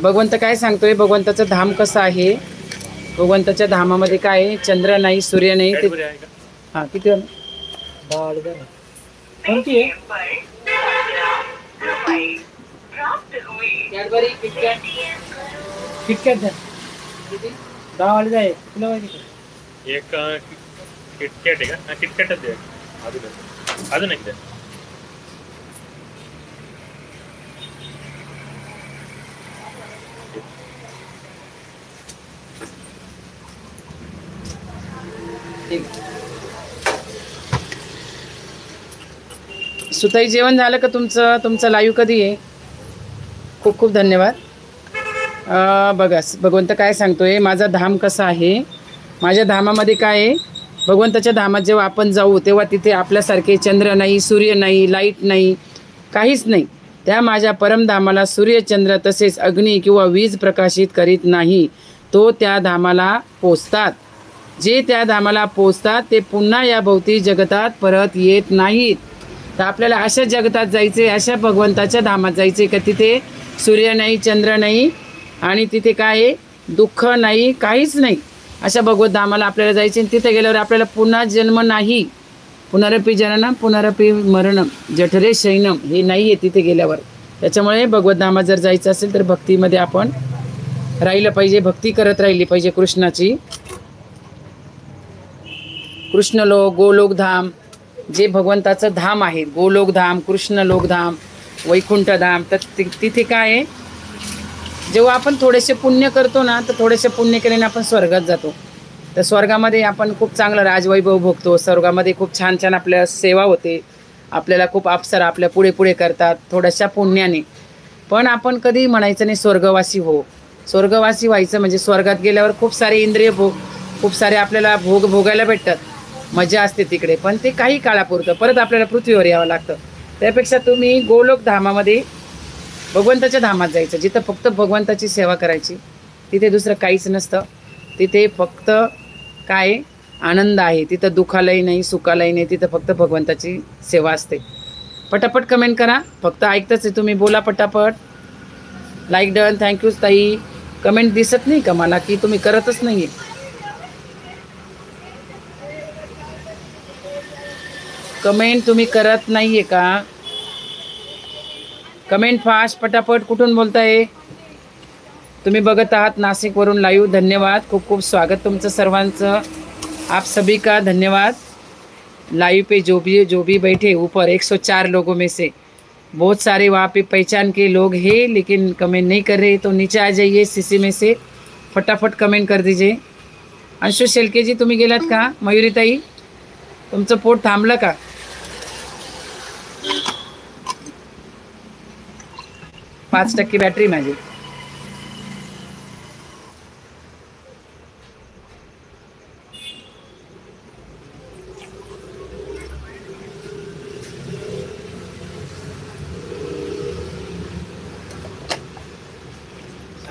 भगवंत काय सांगतोय, भगवंताचं धाम कसं आहे, भगवंताच्या धामामध्ये काय आहे, चंद्र नाही, सूर्य नाही ते. हा किती कोणती आहे? कॅडबरी किटकॅट किटकॅट द्या. किती 10 वाले आहे. किलो आहे एक किटकॅट आहे का? हा किटकॅटच आहे. अजून एक द्या. सुताई जेवण झालं का तुमचं? तुमचं लाईव्ह कधी आहे? खूप खूप धन्यवाद. बघा भगवंत काय सांगतोय, माझा धाम कसा आहे, माझ्या धामामध्ये काय आहे, भगवंताच्या धामात जेव्हा आपण जाऊ तेव्हा तिथे आपल्यासारखे चंद्र नाही, सूर्य नाही, लाईट नाही, काहीच नाही. त्या माझ्या परमधामाला सूर्य, चंद्र तसेच अग्नी किंवा वीज प्रकाशित करीत नाही. तो त्या धामाला पोचतात. जे त्या धामाला पोचतात ते पुन्हा या भौतिक जगतात परत येत नाहीत. तर आपल्याला अशा जगतात जायचे, अशा भगवंताच्या धामात जायचे का तिथे सूर्य नाही, चंद्र नाही आणि तिथे काय आहे, दुःख नाही, काहीच नाही. अशा भगवत धामाला आपल्याला जायचे. तिथे गेल्यावर आपल्याला पुन्हा जन्म नाही. पुनरपी जननम पुनरपी मरणम जठरे शयनम हे नाही आहे तिथे गेल्यावर. त्याच्यामुळे भगवत धामात जर जायचं असेल तर भक्तीमध्ये आपण राहिलं पाहिजे, भक्ती करत राहिली पाहिजे कृष्णाची. कृष्णलोक, गोलोकधाम जे भगवंताचं धाम आहे, गोलोकधाम, कृष्णलोकधाम, वैकुंठधाम. तर तिथे काय आहे, जेव्हा आपण थोडेसे पुण्य करतो ना, तर थोडेसे पुण्य केल्याने आपण स्वर्गात जातो. तर स्वर्गामध्ये आपण खूप चांगलं राजवैभव भोगतो. स्वर्गामध्ये खूप छान छान आपल्या सेवा होते. आपल्याला खूप अप्सरा आपल्या पुढे पुढे करतात थोड्याशा पुण्याने. पण आपण कधी म्हणायचं नाही स्वर्गवासी हो. स्वर्गवासी व्हायचं म्हणजे स्वर्गात गेल्यावर खूप सारे इंद्रिय खूप सारे आपल्याला भोगायला भेटतात, मजा असते तिकडे. पण ते काही काळापुरतं, परत आपल्याला पृथ्वीवर यावं लागतं. त्यापेक्षा तुम्ही गोलोक धामामध्ये भगवंताच्या धामात जायचं, जिथं फक्त भगवंताची सेवा करायची. तिथे दुसरं काहीच नसतं. तिथे फक्त काय आनंद आहे. तिथं दुःखालाही नाही, सुखालाही नाही. तिथं फक्त भगवंताची सेवा असते. पटापट कमेंट करा. फक्त ऐकतच आहे तुम्ही, बोला पटापट. Like done. थँक्यू ताई. कमेंट दिसत नाही का मला की तुम्ही करतच नाही आहे? कमेंट तुम्ही करत नाही आहे का? कमेंट फास्ट पटापट. कुठून बोलताय तुम्ही? बघत आहात नाशिकवरून लाईव्ह. धन्यवाद, खूप खूप स्वागत तुमचं सर्वांचं. आप सभी का धन्यवाद. लाइव पे जो भी बैठे ऊपर 104 लोगों में से बहुत सारे वहाँ पे पहचान के लोग हैं, लेकिन कमेंट नहीं कर रहे. तो नीचे आ जाइए सीसी में से, फटाफट कमेंट कर दीजिए. अंशु शेलके जी तुम्ही गेलात का? मयुरीताई तुमचं पोट थांबलं का? पाच 5% बॅटरी माझी.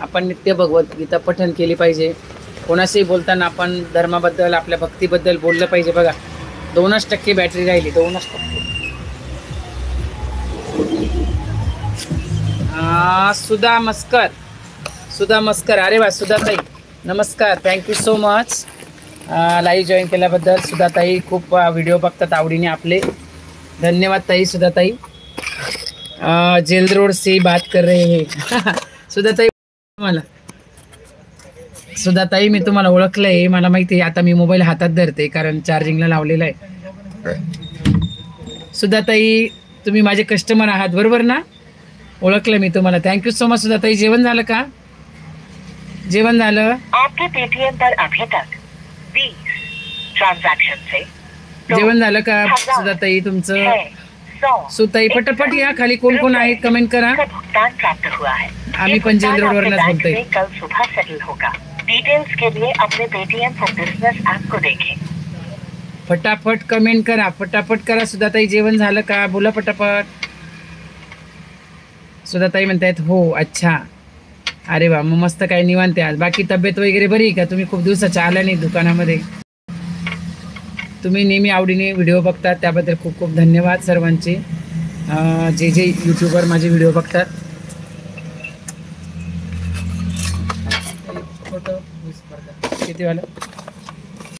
आपण नित्य भगवद्गीता पठन केली पाहिजे. कोणाशीही बोलताना आपण धर्माबद्दल, आपल्या भक्तीबद्दल बोललं पाहिजे. बघा 2% बॅटरी राहिली, 2%. सुधा मस्कर, सुधा मस्कर. अरे वा सुधाताई नमस्कार, thank you so much live join केल्याबद्दल. सुधाताई खूप व्हिडिओ बघतात आवडीने आपले. धन्यवाद ताई. सुधाताई जेल रोड से बात कर रहे हैं. सुधाताई मला सुधाताई मी तुम्हाला ओळखलंय, मला माहिती आहे. आता मी मोबाईल हातात धरते कारण चार्जिंगला लावलेला आहे. सुधाताई तुम्ही माझे कस्टमर आहात बरोबर ना? ओळखलं मी तुम्हाला. Thank you so much Sudhatai. जेवण झालं का? जेवण झालं? आपके पेटीएम पर अभी तक 20 ट्रांजैक्शन से जेवण झालं का सुधाताई तुमचं? सुताई पटापट या, खाली कोण कोण आहेत कमेंट करा. भुगतान प्राप्त हुआ है. आम्ही पण जेल रोडवरच बोलतोय. कल सुबह सेटल होगा. डिटेल्स के लिए अपने पेटीएम फॉर बिजनेस ऐप को देखें. फटाफट कमेंट करा, फटाफट करा. सुधाताई जेवण झालं का? बोला पटापट. सुधाताई म्हणतायत हो. अच्छा, अरे वा, मग मस्त. काय निवांत आज? बाकी तब्येत वगैरे बरी का? तुम्ही खूप दिवसाच्या आला नाही दुकानामध्ये. तुम्ही नेहमी आवडीने व्हिडिओ बघतात त्याबद्दल खूप खूप धन्यवाद सर्वांचे. जे यूट्यूबर माझे व्हिडिओ बघतात. फोटो 20 किती वाला